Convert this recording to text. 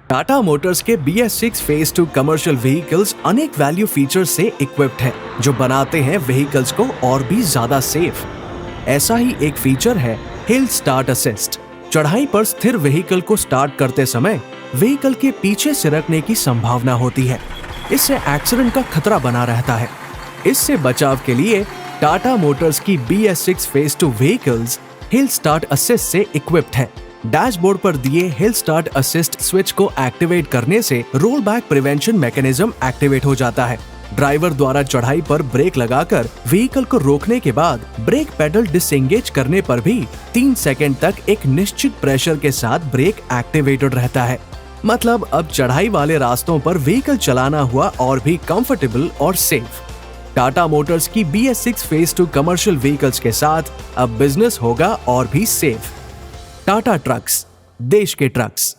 Tata Motors के BS6 phase 2 commercial vehicles अनेक value features से इक्विप्ड है जो बनाते हैं व्हीकल्स को और भी ज्यादा सेफ। ऐसा ही एक फीचर है हिल स्टार्ट असिस्ट। चढ़ाई पर स्थिर व्हीकल को स्टार्ट करते समय व्हीकल के पीछे सिरकने की संभावना होती है। इससे एक्सीडेंट का खतरा बना रहता है। इससे बचाव के लिए टाटा मोटर्स की BS6 phase 2 vehicles hill start assist से इक्विप्ड है। डैशबोर्ड पर दिए हिल स्टार्ट असिस्ट स्विच को एक्टिवेट करने से roll back prevention mechanism activate हो जाता है। ड्राइवर द्वारा चढ़ाई पर ब्रेक लगाकर व्हीकल को रोकने के बाद ब्रेक पेडल डिसएंगेज करने पर भी 3 सेकंड तक एक निश्चित प्रेशर के साथ ब्रेक एक्टिवेटेड रहता है। मतलब अब चढ़ाई वाले रास्तों पर व्हीकल चलाना हुआ और भी कंफर्टेबल और सेफ। टाटा मोटर्स की BS6 फेज 2 कमर्शियल व्हीकल्स के साथ अब बिजनेस होगा और भी सेफ। टाटा ट्रक्स, देश के ट्रक्स।